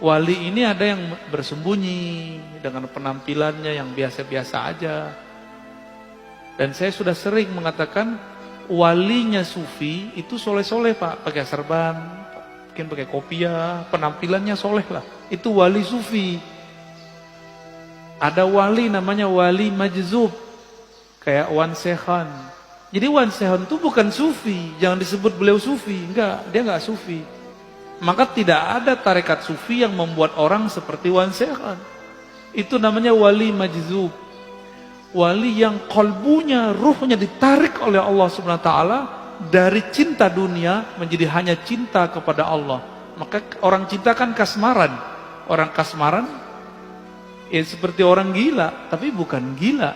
Wali ini ada yang bersembunyi dengan penampilannya yang biasa-biasa aja. Dan saya sudah sering mengatakan walinya sufi itu soleh-soleh Pak, pakai serban, mungkin pakai kopiah, penampilannya soleh lah. Itu wali sufi. Ada wali namanya wali majzub, kayak Wan Sekhan. Jadi Wan Sekhan itu bukan sufi, jangan disebut beliau sufi, enggak, dia enggak sufi. Maka tidak ada tarekat sufi yang membuat orang seperti Wan Sekhan. Itu namanya wali majzub. Wali yang kolbunya, ruhnya ditarik oleh Allah Subhanahu wa taala dari cinta dunia menjadi hanya cinta kepada Allah. Maka orang cinta kan kasmaran. Orang kasmaran ya seperti orang gila, tapi bukan gila.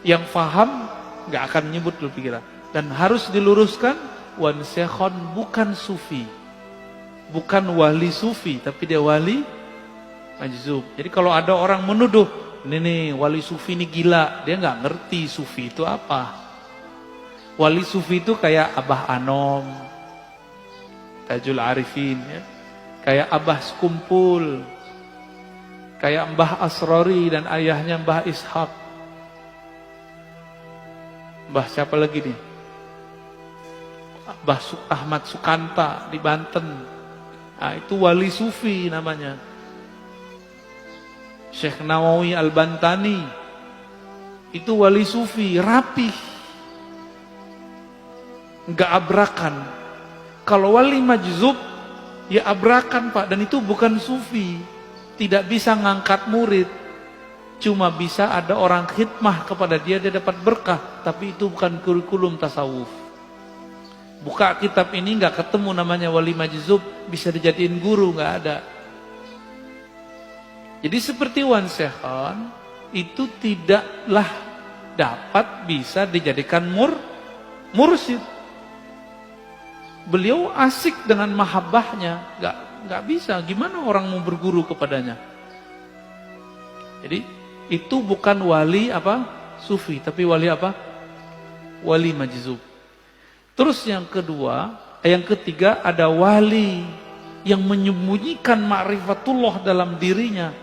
Yang faham nggak akan menyebut lebih gila. Dan harus diluruskan, Wan Sekhan bukan sufi. Bukan wali sufi, tapi dia wali majzub. Jadi kalau ada orang menuduh, ini nih wali sufi ini gila, dia nggak ngerti sufi itu apa. Wali sufi itu kayak Abah Anom, Tajul Arifin, ya. Kayak Abah Sekumpul, kayak Mbah Asrori dan ayahnya Mbah Ishaq. Mbah siapa lagi nih? Mbah Ahmad Sukanta di Banten. Nah, itu wali sufi namanya. Syekh Nawawi Al-Bantani itu wali sufi, rapih, nggak abrakan. Kalau wali majzub ya abrakan Pak, dan itu bukan sufi. Tidak bisa ngangkat murid, cuma bisa ada orang khidmah kepada dia, dia dapat berkah, tapi itu bukan kurikulum tasawuf. Buka kitab ini nggak ketemu namanya wali majzub bisa dijadiin guru, nggak ada. Jadi seperti Wan Sekhan itu tidaklah dapat bisa dijadikan mursyid. Beliau asik dengan mahabbahnya, nggak bisa. Gimana orang mau berguru kepadanya? Jadi itu bukan wali apa sufi, tapi wali apa? Wali majzub. Terus yang ketiga ada wali yang menyembunyikan ma'rifatullah dalam dirinya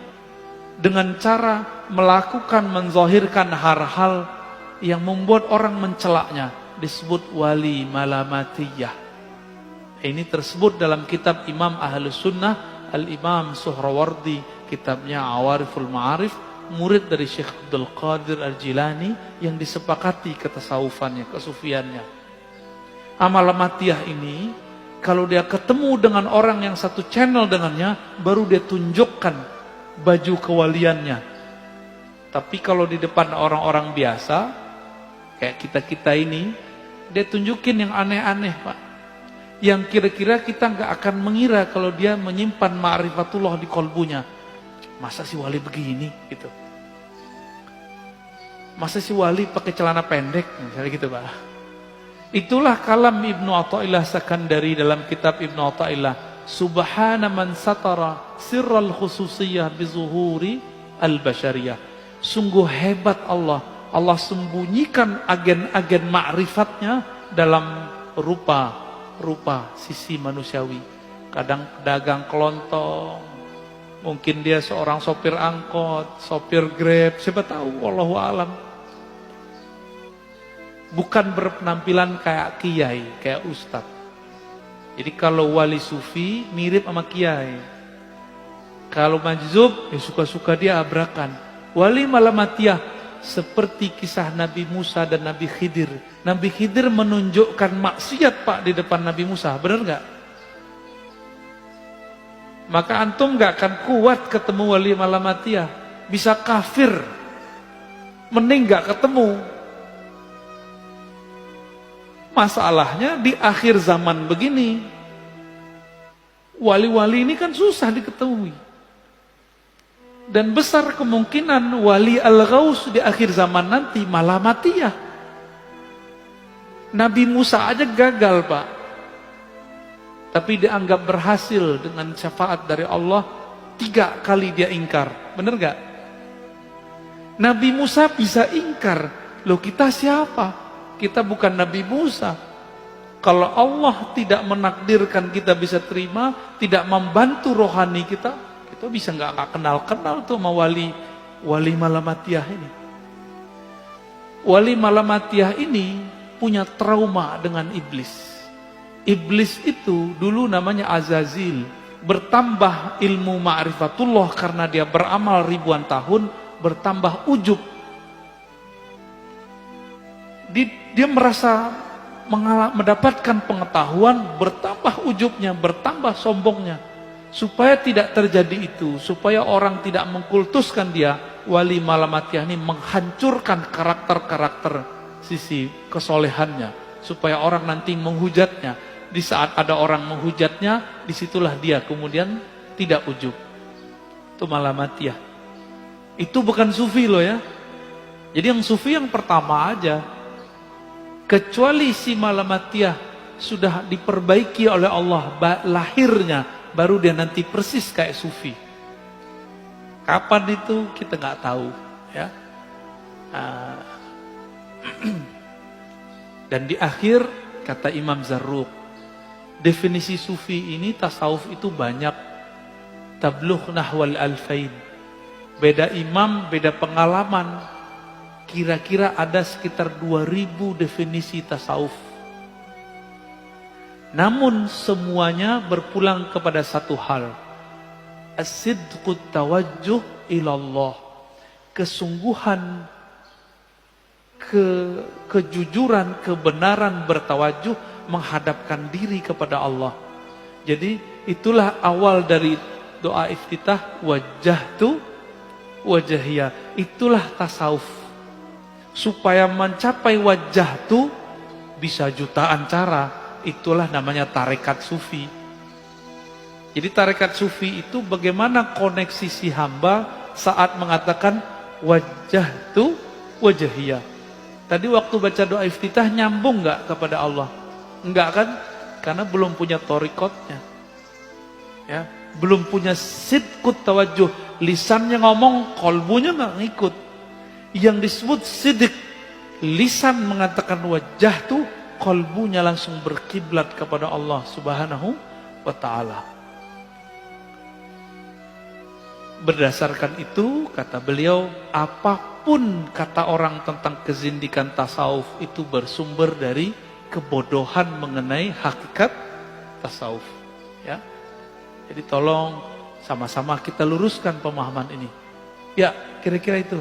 dengan cara melakukan, menzahirkan hal-hal yang membuat orang mencelaknya, disebut wali malamatiyah. Ini tersebut dalam kitab Imam Ahlus Sunnah Al-Imam Suhrawardi, kitabnya Awariful Ma'arif, murid dari Syekh Abdul Qadir Al-Jilani yang disepakati ketasawufannya, kesufiannya. Amal matiyah ini kalau dia ketemu dengan orang yang satu channel dengannya, baru dia tunjukkan baju kewaliannya. Tapi kalau di depan orang-orang biasa kayak kita-kita ini, dia tunjukin yang aneh-aneh Pak, yang kira-kira kita nggak akan mengira kalau dia menyimpan ma'rifatullah di kolbunya. Masa si wali begini gitu? Masa si wali pakai celana pendek misalnya gitu Pak? Itulah kalam Ibnu Athaillah Sakandari dalam kitab Ibnu Athaillah, subhana man satara sirral khususiyah bizuhuri al-basyariyah. Sungguh hebat Allah, Allah sembunyikan agen-agen ma'rifatnya dalam rupa sisi manusiawi. Kadang pedagang kelontong, mungkin dia seorang sopir angkot, sopir Grab, siapa tahu, wallahu alam. Bukan berpenampilan kayak kiai, kayak ustadz. Jadi kalau wali sufi mirip sama kiai. Kalau majzub ya suka-suka dia abrakan. Wali malamatiyah seperti kisah Nabi Musa dan Nabi Khidir. Nabi Khidir menunjukkan maksiat Pak di depan Nabi Musa, benar nggak? Maka antum nggak akan kuat ketemu wali malamatiyah, bisa kafir, mending nggak ketemu. Masalahnya di akhir zaman begini, wali-wali ini kan susah diketahui. Dan besar kemungkinan wali al-ghaus di akhir zaman nanti malamatiyah. Nabi Musa aja gagal Pak, tapi dianggap berhasil dengan syafaat dari Allah. 3 kali dia ingkar, bener gak? Nabi Musa bisa ingkar, loh kita siapa? Kita bukan Nabi Musa. Kalau Allah tidak menakdirkan kita bisa terima, tidak membantu rohani kita, kita bisa nggak kenal-kenal tuh sama wali Malamatiyah ini. Wali Malamatiyah ini punya trauma dengan iblis. Iblis itu dulu namanya Azazil. Bertambah ilmu ma'rifatullah karena dia beramal ribuan tahun, bertambah ujub. Dia merasa mendapatkan pengetahuan, bertambah ujubnya, bertambah sombongnya. Supaya tidak terjadi itu, supaya orang tidak mengkultuskan dia, wali Malamatiyah ini menghancurkan karakter-karakter sisi kesolehannya, supaya orang nanti menghujatnya. Di saat ada orang menghujatnya, disitulah dia kemudian tidak ujub. Itu Malamatiyah. Itu bukan sufi loh ya. Jadi yang sufi yang pertama aja. Kecuali si Malamatiyah sudah diperbaiki oleh Allah lahirnya, baru dia nanti persis kayak sufi. Kapan itu kita nggak tahu ya. Dan di akhir kata Imam Zarruq, definisi sufi ini tasawuf itu banyak. Tablugh nahwal alfain. Beda imam, beda pengalaman. Kira-kira ada sekitar 2000 definisi tasawuf. Namun semuanya berpulang kepada satu hal. As-sidqut tawajjuh ilallah. Kesungguhan, kejujuran, kebenaran bertawajuh menghadapkan diri kepada Allah. Jadi itulah awal dari doa iftitah, wajjahtu wajahiyah. Itulah tasawuf. Supaya mencapai wajjahtu bisa jutaan cara. Itulah namanya tarekat sufi. Jadi tarekat sufi itu bagaimana koneksi si hamba saat mengatakan wajjahtu wajahiyah. Tadi waktu baca doa iftitah nyambung nggak kepada Allah? Enggak kan? Karena belum punya torikotnya. Ya, belum punya sidqut tawajuh. Lisannya ngomong, kolbunya nggak ngikut. Yang disebut sidik, lisan mengatakan wajah tuh, kolbunya langsung berkiblat kepada Allah Subhanahu wa ta'ala. Berdasarkan itu, kata beliau, apapun kata orang tentang kezindikan tasawuf itu bersumber dari kebodohan mengenai hakikat tasawuf. Ya, jadi tolong sama-sama kita luruskan pemahaman ini. Ya, kira-kira itu.